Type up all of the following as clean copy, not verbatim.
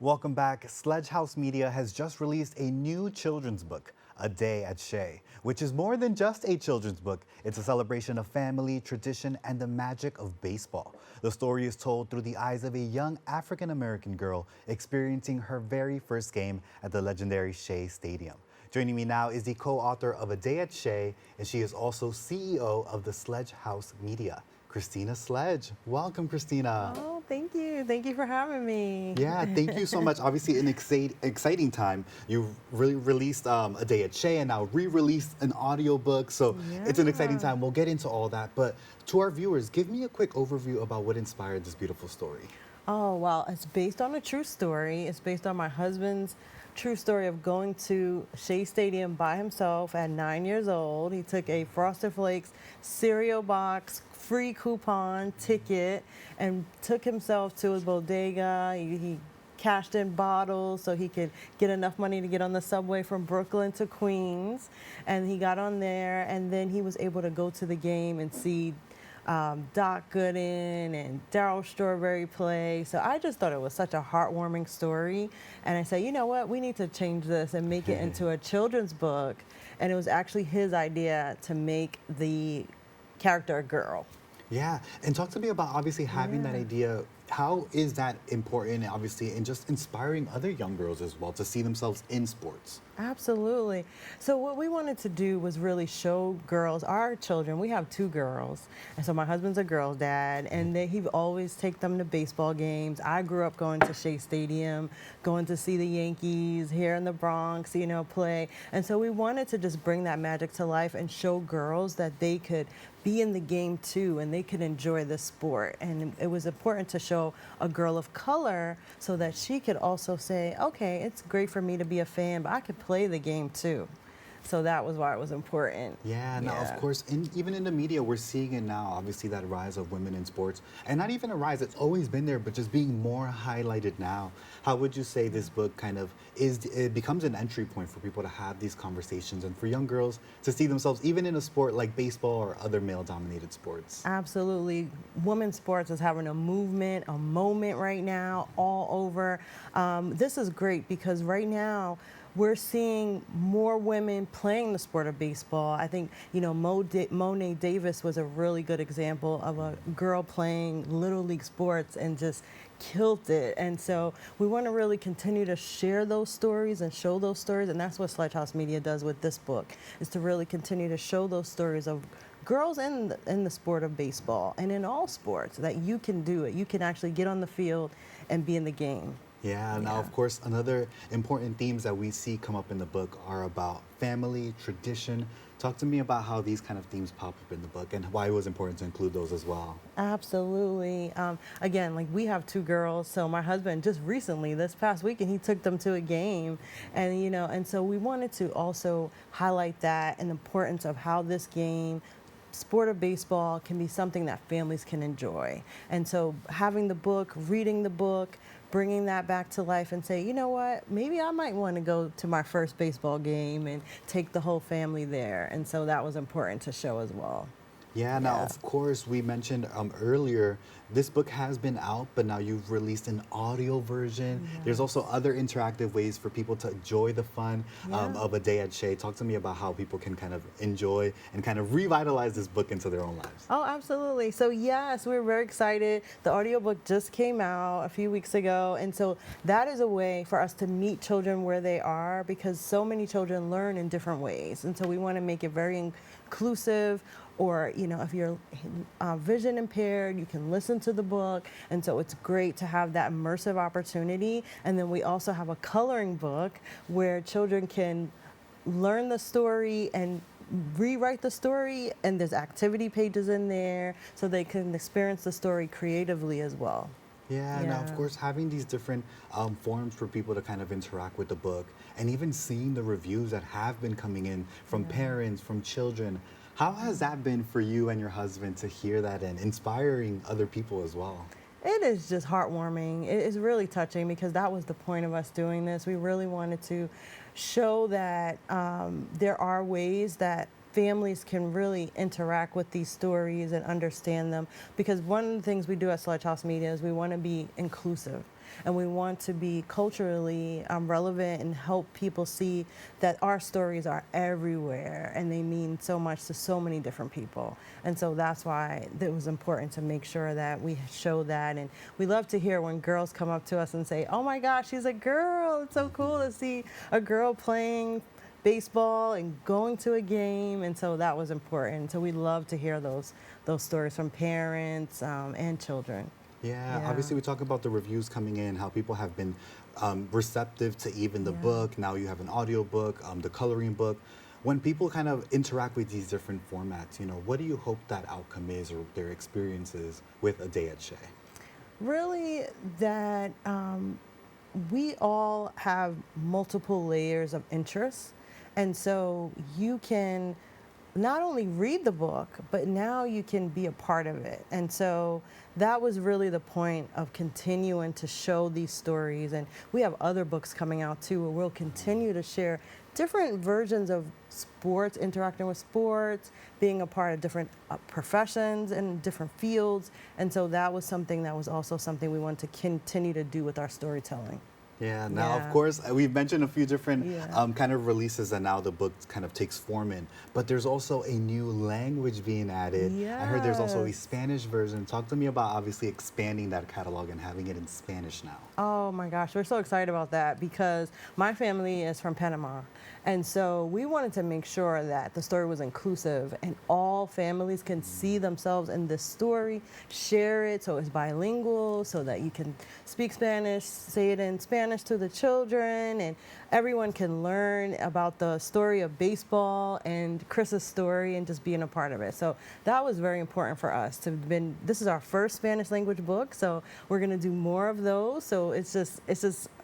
Welcome back. Sledge House Media has just released a new children's book, A Day at Shea, which is more than just a children's book. It's a celebration of family, tradition, and the magic of baseball. The story is told through the eyes of a young African-American girl experiencing her very first game at the legendary Shea Stadium. Joining me now is the co-author of A Day at Shea, and she is also CEO of the Sledge House Media, Christina Sledge. Welcome, Christina. Oh, thank you. Thank you for having me. Yeah, thank you so much. Obviously, an exciting time. You really released A Day at Shea and now re-released an audiobook. So it's an exciting time. We'll get into all that. But to our viewers, give me a quick overview about what inspired this beautiful story. Oh, well, it's based on a true story. It's based on my husband's true story of going to Shea Stadium by himself at 9 years old. He took a Frosted Flakes cereal box, free coupon ticket, and took himself to his bodega. He cashed in bottles so he could get enough money to get on the subway from Brooklyn to Queens. And he got on there, and then he was able to go to the game and see Doc Gooden and Darryl Strawberry play. So I just thought it was such a heartwarming story. And I said, you know what, we need to change this and make it into a children's book. And it was actually his idea to make the character a girl. Yeah, and talk to me about obviously having that idea. How is that important, obviously, in just inspiring other young girls as well to see themselves in sports? Absolutely. So what we wanted to do was really show girls, our children. We have 2 girls, and so my husband's a girl's dad, and he always take them to baseball games. I grew up going to Shea Stadium, going to see the Yankees here in the Bronx, play. And so we wanted to just bring that magic to life and show girls that they could be in the game too, and they could enjoy the sport. And it was important to show a girl of color so that she could also say, okay, it's great for me to be a fan, but I could play the game too. So that was why it was important. Yeah, now of course, even in the media, we're seeing it now, obviously that rise of women in sports. And not even a rise, it's always been there, but just being more highlighted now. How would you say this book kind of it becomes an entry point for people to have these conversations and for young girls to see themselves even in a sport like baseball or other male-dominated sports? Absolutely. Women's sports is having a movement, a moment right now all over. This is great because right now, we're seeing more women playing the sport of baseball. I think, Monet Davis was a really good example of a girl playing Little League sports and just killed it. And so we want to really continue to share those stories and show those stories. And that's what Sledge House Media does with this book, is to really continue to show those stories of girls in the sport of baseball and in all sports, that you can do it. You can actually get on the field and be in the game. Yeah, now of course, another important themes that we see come up in the book are about family, tradition. Talk to me about how these kind of themes pop up in the book and why it was important to include those as well. Absolutely. Again, we have 2 girls, so my husband just recently, this past weekend, he took them to a game, and and so we wanted to also highlight that and the importance of how this game, sport of baseball, can be something that families can enjoy. And so having the book, reading the book, bringing that back to life and say, you know what, maybe I might want to go to my first baseball game and take the whole family there. And so that was important to show as well. Yeah, now of course we mentioned earlier, this book has been out, but now you've released an audio version. There's also other interactive ways for people to enjoy the fun of A Day at Shea. Talk to me about how people can kind of enjoy and kind of revitalize this book into their own lives. Oh, absolutely. So yes, we're very excited. The audiobook just came out a few weeks ago. And so that is a way for us to meet children where they are, because so many children learn in different ways. And so we want to make it very inclusive. Or, if you're vision impaired, you can listen to the book. And so it's great to have that immersive opportunity. And then we also have a coloring book where children can learn the story and rewrite the story. And there's activity pages in there so they can experience the story creatively as well. Yeah, now of course having these different forums for people to kind of interact with the book, and even seeing the reviews that have been coming in from parents, from children. How has that been for you and your husband to hear that and inspiring other people as well? It is just heartwarming. It is really touching because that was the point of us doing this. We really wanted to show that there are ways that families can really interact with these stories and understand them. Because one of the things we do at Sledge House Media is we want to be inclusive. and we want to be culturally relevant and help people see that our stories are everywhere and they mean so much to so many different people. And so that's why it was important to make sure that we show that. And we love to hear when girls come up to us and say, "Oh my gosh, she's a girl. It's so cool to see a girl playing baseball and going to a game." And so that was important. So we love to hear those stories from parents and children. Yeah, Yeah. obviously we talk about the reviews coming in, how people have been receptive to even the Yeah. book. Now you have an audio book, the coloring book. When people kind of interact with these different formats, what do you hope that outcome is or their experiences with A Day at Shea? Really, that we all have multiple layers of interests. And so you can not only read the book, but now you can be a part of it. And so that was really the point of continuing to show these stories. And we have other books coming out too, where we'll continue to share different versions of sports, interacting with sports, being a part of different professions and different fields. And so that was something that was also something we want to continue to do with our storytelling. Yeah, now Yeah. of course we've mentioned a few different Yeah. kind of releases that now the book kind of takes form in, but there's also a new language being added. I heard there's also a Yes. Spanish version. Talk to me about obviously expanding that catalog and having it in Spanish now. Oh my gosh, we're so excited about that because my family is from Panama. And so we wanted to make sure that the story was inclusive and all families can see themselves in this story, share it so it's bilingual, so that you can speak Spanish, say it in Spanish to the children, and everyone can learn about the story of baseball and Chris's story and just being a part of it. So that was very important for us to have been. This is our first Spanish language book, so we're gonna do more of those. So it's just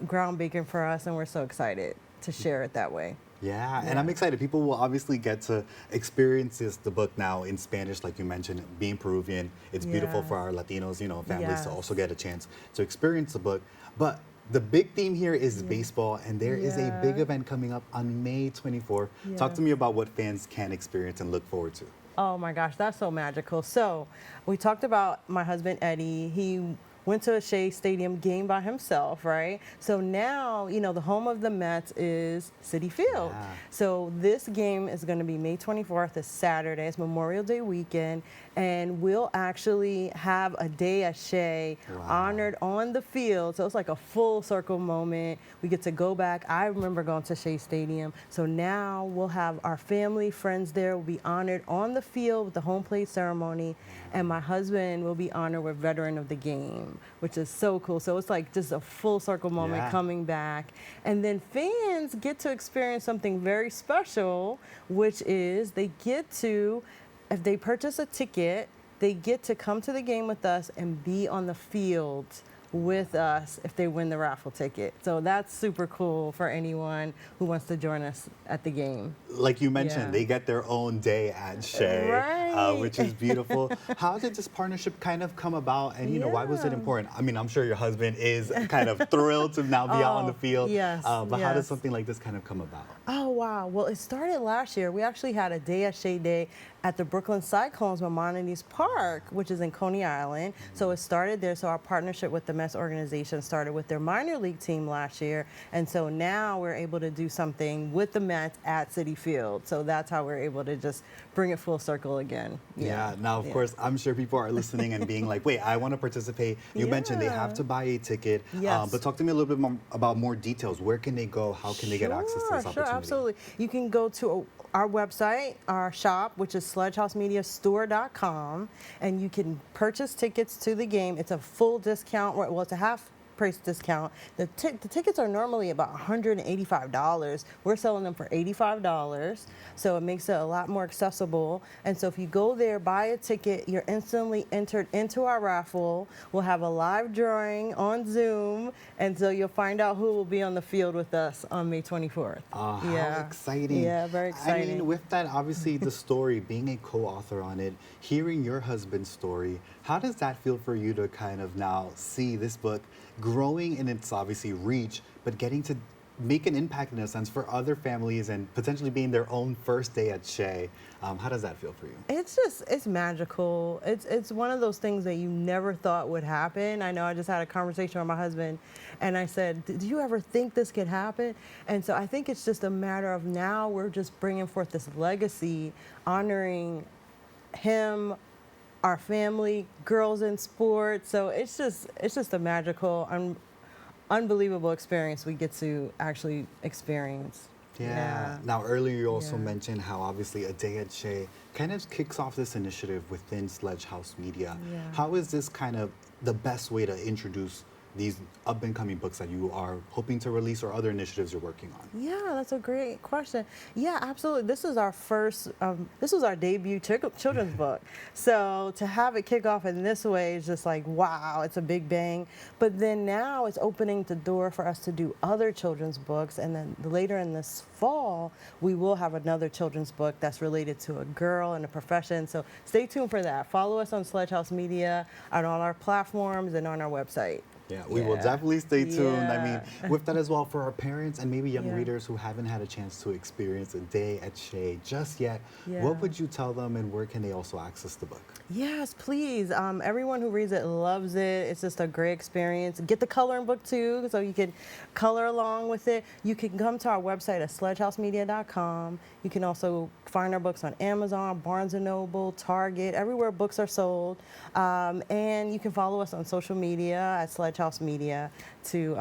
groundbreaking for us, and we're so excited to share it that way. Yeah, and I'm excited. People will obviously get to experience the book now in Spanish, like you mentioned, being Peruvian. It's beautiful for Yes. our Latinos, families to Yes. also get a chance to experience the book. But the big theme here is baseball, and there is a big Yeah. event coming up on May 24th. Talk to Yes. me about what fans can experience and look forward to. Oh my gosh, that's so magical. So we talked about my husband Eddie. He went to a Shea Stadium game by himself, right? So now, the home of the Mets is Citi Field. Yeah. So this game is going to be May 24th, it's Saturday, it's Memorial Day weekend, and we'll actually have a day at Shea honored on the field. So it's like a full circle moment. We get to go back. I remember going to Shea Stadium. So now we'll have our family, friends there will be honored on the field with the home plate ceremony, and my husband will be honored with Veteran of the Game, which is so cool. So it's like just a full circle moment Yeah. coming back. And then fans get to experience something very special, which is they get to, if they purchase a ticket, they get to come to the game with us and be on the field with us if they win the raffle ticket. So that's super cool for anyone who wants to join us at the game. Like you mentioned, Yeah. they get their own day at Shea, Right. which is beautiful. How did this partnership kind of come about, and why was it Yeah. important? I mean, I'm sure your husband is kind of thrilled to now be out on the field. yes, But how does yes. something like this kind of come about? Oh, wow. Well, it started last year. We actually had a Day at Shea Day at the Brooklyn Cyclones Maimonides Park, which is in Coney Island. So it started there. So our partnership with the Mets organization started with their minor league team last year. And so now we're able to do something with the Mets at Citi Field. So that's how we're able to just bring it full circle again. Yeah. Now, of course, I'm sure people are listening and being like, wait, I want to participate. You mentioned they have Yeah. to buy a ticket. Yes. But talk to me a little bit more about more details. Where can they go? How can they get access to this opportunity? Sure, absolutely. You can go to our website, our shop, which is sledgehousemediastore.com, and you can purchase tickets to the game. It's a full discount. Well, it's a half price discount. The tickets are normally about $185. We're selling them for $85, so it makes it a lot more accessible. And so if you go there, buy a ticket, you're instantly entered into our raffle. We'll have a live drawing on Zoom, and so you'll find out who will be on the field with us on May 24th. How exciting. Yeah, very exciting. I mean, with that, obviously, the story, being a co-author on it, hearing your husband's story, how does that feel for you to kind of now see this book growing in its obviously reach, but getting to make an impact in a sense for other families and potentially being their own first day at Shea. How does that feel for you? It's magical. It's one of those things that you never thought would happen. I know I just had a conversation with my husband and I said, did you ever think this could happen? And so I think it's just a matter of now we're just bringing forth this legacy, honoring him, our family, girls in sports. So it's just a magical, unbelievable experience we get to actually experience. Yeah. Now, earlier you also mentioned how obviously A Day at Shea kind of kicks off this initiative within Sledge House Media. Yeah. How is this kind of the best way to introduce these up-and-coming books that you are hoping to release or other initiatives you're working on? Yeah, that's a great question. Yeah, absolutely. This is our first, this was our debut children's book. So to have it kick off in this way is just like, wow, it's a big bang. But then now it's opening the door for us to do other children's books. And then later in this fall, we will have another children's book that's related to a girl and a profession. So stay tuned for that. Follow us on Sledge House Media, on all our platforms, and on our website. Yeah, we will definitely stay tuned. I Yeah. mean, with that as well, for our parents and maybe young readers who haven't had a chance to experience A Day at Shea just yet, what would you tell them and where can they also access the book? Yes, please. Everyone who reads it loves it. It's just a great experience. Get the coloring book too, so you can color along with it. You can come to our website at sledgehousemedia.com. You can also find our books on Amazon, Barnes & Noble, Target, everywhere books are sold. And you can follow us on social media at Sledge House Media to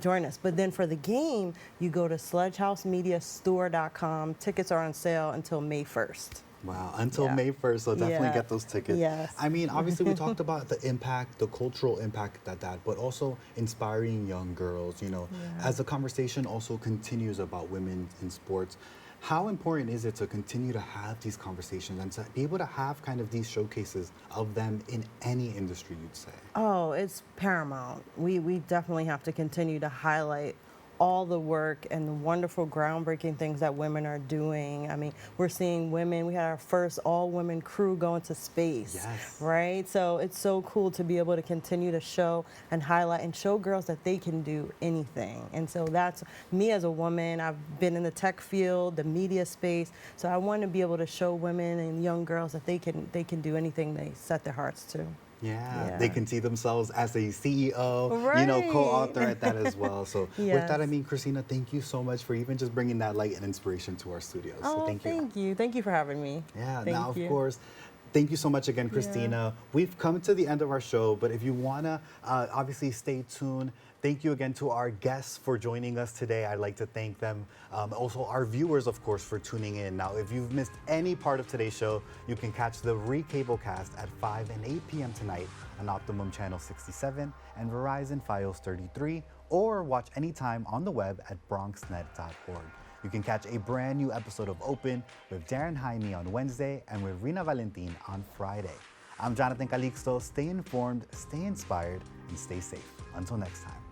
join us. But then for the game, you go to sledgehousemediastore.com. Tickets are on sale until May 1st. Wow, until May 1st, so definitely get those tickets. Yes. I mean, obviously we talked about the impact, the cultural impact that, but also inspiring young girls, you know, as the conversation also continues about women in sports. How important is it to continue to have these conversations and to be able to have kind of these showcases of them in any industry, you'd say? Oh, it's paramount. We definitely have to continue to highlight all the work and the wonderful groundbreaking things that women are doing. I mean, we're seeing women, we had our first all-women crew go into space, right? So it's so cool to be able to continue to show and highlight and show girls that they can do anything. And so that's me as a woman. I've been in the tech field, the media space, so I want to be able to show women and young girls that they can do anything they set their hearts to. Yeah, they can see themselves as a CEO, you know, co-author at that as well. So with that, I mean, Christina, thank you so much for even just bringing that light and inspiration to our studios. Oh, so thank you. Thank you. Thank you for having me. Yeah, now, of course, thank you so much again, Christina. We've come to the end of our show, but if you want to obviously stay tuned, thank you again to our guests for joining us today. I'd like to thank them. Also, our viewers, of course, for tuning in. Now, if you've missed any part of today's show, you can catch the re-cablecast at 5 and 8 p.m. tonight on Optimum Channel 67 and Verizon Fios 33, or watch anytime on the web at BronxNet.org. You can catch a brand new episode of Open with Darren Jaime on Wednesday and with Rina Valentin on Friday. I'm Jonathan Calixto. Stay informed, stay inspired, and stay safe. Until next time.